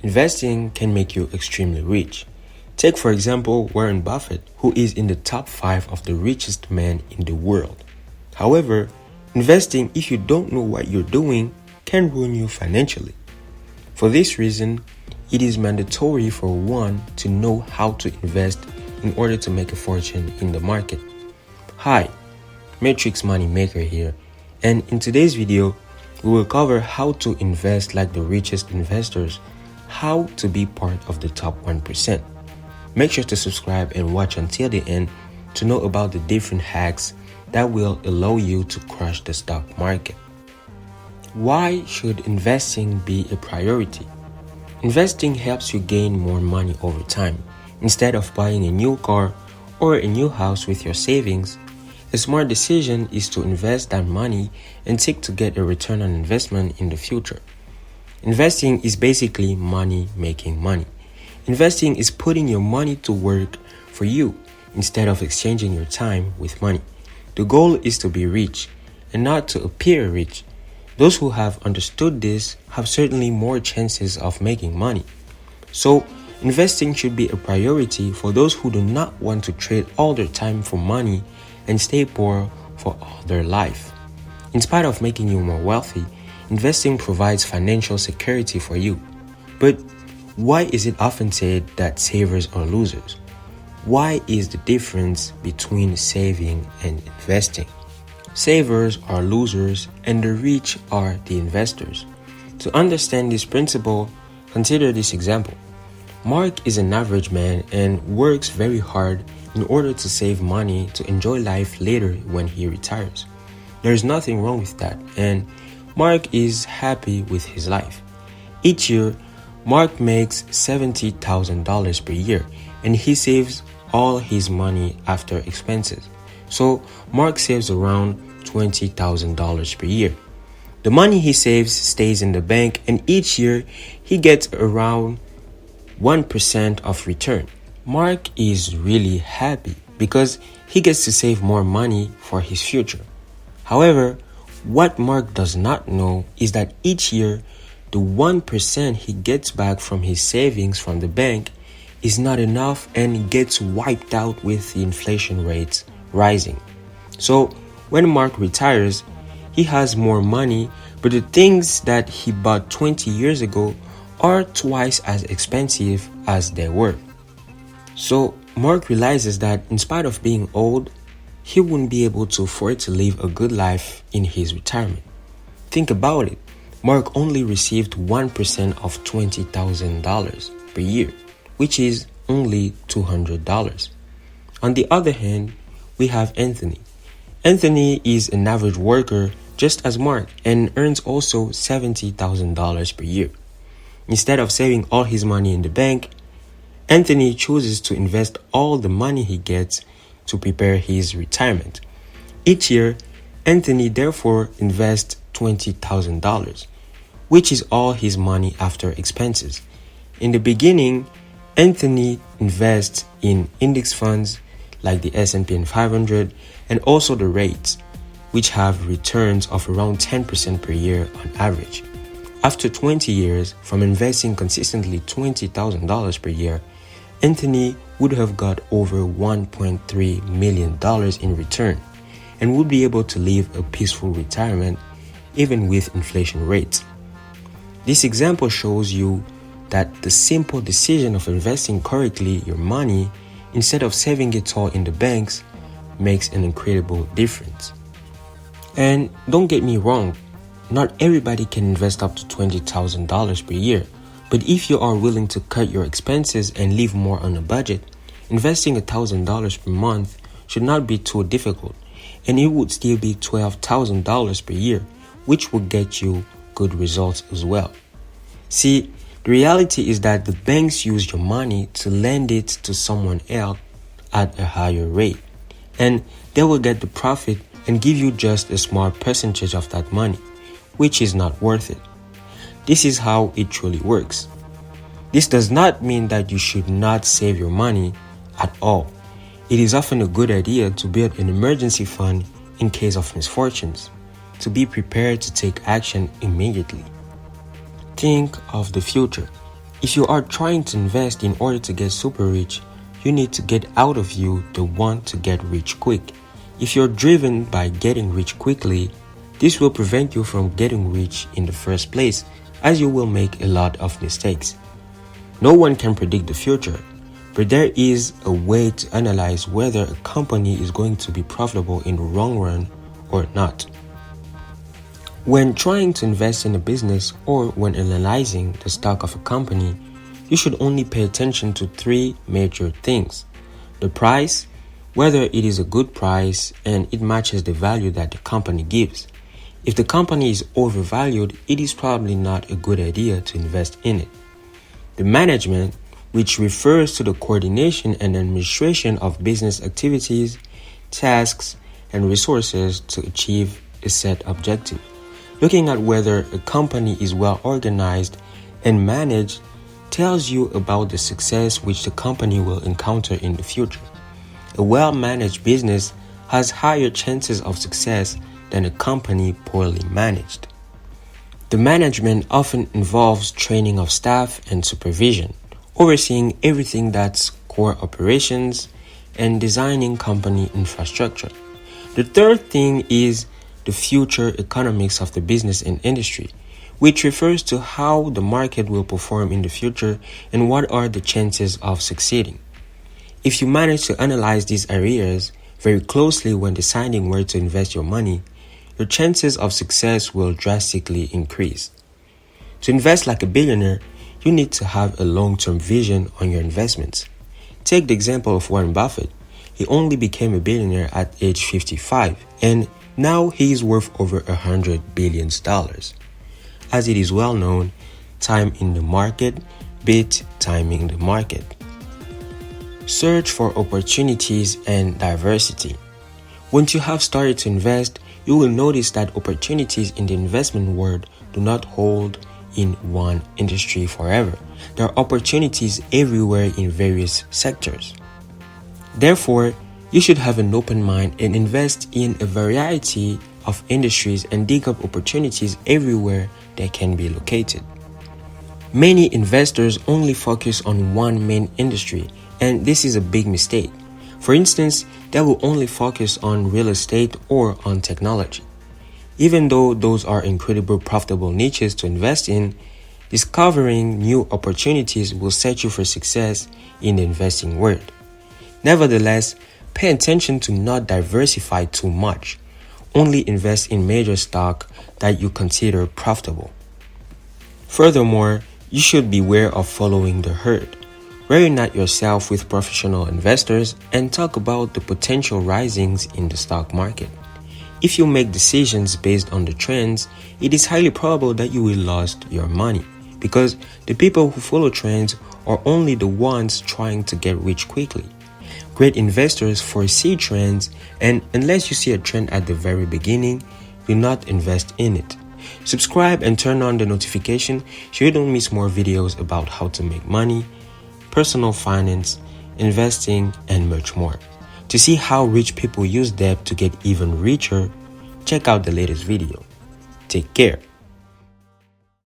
Investing can make you extremely rich. Take, for example, Warren Buffett, who is in the top 5 of the richest men in the world. However, investing, if you don't know what you're doing, can ruin you financially. For this reason, it is mandatory for one to know how to invest in order to make a fortune in the market. Hi, Matrix Money Maker here, and in today's video, we will cover how to invest like the richest investors, how to be part of the top 1%. Make sure to subscribe and watch until the end to know about the different hacks that will allow you to crush the stock market. Why should investing be a priority? Investing helps you gain more money over time. Instead of buying a new car or a new house with your savings, a smart decision is to invest that money and seek to get a return on investment in the future. Investing is basically money making money. Investing is putting your money to work for you instead of exchanging your time with money. The goal is to be rich and not to appear rich. Those who have understood this have certainly more chances of making money. So, investing should be a priority for those who do not want to trade all their time for money and stay poor for all their life. In spite of making you more wealthy, investing provides financial security for you. But why is it often said that savers are losers? Why is the difference between saving and investing? Savers are losers and the rich are the investors. To understand this principle, consider this example. Mark is an average man and works very hard in order to save money to enjoy life later when he retires. There is nothing wrong with that, and Mark is happy with his life. Each year, Mark makes $70,000 per year, and he saves all his money after expenses. So, Mark saves around $20,000 per year. The money he saves stays in the bank, and each year he gets around 1% of return. Mark is really happy because he gets to save more money for his future. However, what Mark does not know is that each year, the 1% he gets back from his savings from the bank is not enough and gets wiped out with the inflation rates rising. So, when Mark retires, he has more money, but the things that he bought 20 years ago are twice as expensive as they were. So, Mark realizes that in spite of being old, he wouldn't be able to afford to live a good life in his retirement. Think about it. Mark only received 1% of $20,000 per year, which is only $200. On the other hand, we have Anthony. Anthony is an average worker just as Mark and earns also $70,000 per year. Instead of saving all his money in the bank, Anthony chooses to invest all the money he gets to prepare his retirement. Each year, Anthony therefore invests $20,000, which is all his money after expenses. In the beginning, Anthony invests in index funds like the S&P 500 and also the REITs, which have returns of around 10% per year on average. After 20 years from investing consistently $20,000 per year, Anthony would have got over $1.3 million in return and would be able to live a peaceful retirement even with inflation rates. This example shows you that the simple decision of investing correctly your money instead of saving it all in the banks makes an incredible difference. And don't get me wrong, not everybody can invest up to $20,000 per year, but if you are willing to cut your expenses and live more on a budget, investing $1,000 per month should not be too difficult, and it would still be $12,000 per year, which will get you good results as well. See, the reality is that the banks use your money to lend it to someone else at a higher rate, and they will get the profit and give you just a small percentage of that money, which is not worth it. This is how it truly works. This does not mean that you should not save your money at all. It is often a good idea to build an emergency fund in case of misfortunes, to be prepared to take action immediately. Think of the future. If you are trying to invest in order to get super rich, you need to get out of you the want to get rich quick. If you're driven by getting rich quickly, this will prevent you from getting rich in the first place, as you will make a lot of mistakes. No one can predict the future, but there is a way to analyze whether a company is going to be profitable in the long run or not. When trying to invest in a business or when analyzing the stock of a company, you should only pay attention to three major things: the price, whether it is a good price and it matches the value that the company gives. If the company is overvalued, it is probably not a good idea to invest in it. The management, which refers to the coordination and administration of business activities, tasks, and resources to achieve a set objective. Looking at whether a company is well organized and managed tells you about the success which the company will encounter in the future. A well-managed business has higher chances of success than a company poorly managed. The management often involves training of staff and supervision, overseeing everything that's core operations, and designing company infrastructure. The third thing is the future economics of the business and industry, which refers to how the market will perform in the future and what are the chances of succeeding. If you manage to analyze these areas very closely when deciding where to invest your money, your chances of success will drastically increase. To invest like a billionaire, you need to have a long-term vision on your investments. Take the example of Warren Buffett. He only became a billionaire at age 55, and now he is worth over $100 billion. As it is well known, time in the market beat timing the market. Search for opportunities and diversity. Once you have started to invest, you will notice that opportunities in the investment world do not hold in one industry forever. There are opportunities everywhere in various sectors. Therefore, you should have an open mind and invest in a variety of industries and dig up opportunities everywhere they can be located. Many investors only focus on one main industry, and this is a big mistake. For instance, they will only focus on real estate or on technology. Even though those are incredibly profitable niches to invest in, discovering new opportunities will set you for success in the investing world. Nevertheless, pay attention to not diversify too much. Only invest in major stock that you consider profitable. Furthermore, you should beware of following the herd. Reunite yourself with professional investors and talk about the potential risings in the stock market. If you make decisions based on the trends, it is highly probable that you will lose your money, because the people who follow trends are only the ones trying to get rich quickly. Great investors foresee trends, and unless you see a trend at the very beginning, do not invest in it. Subscribe and turn on the notification so you don't miss more videos about how to make money, personal finance, investing, and much more. To see how rich people use debt to get even richer, check out the latest video. Take care.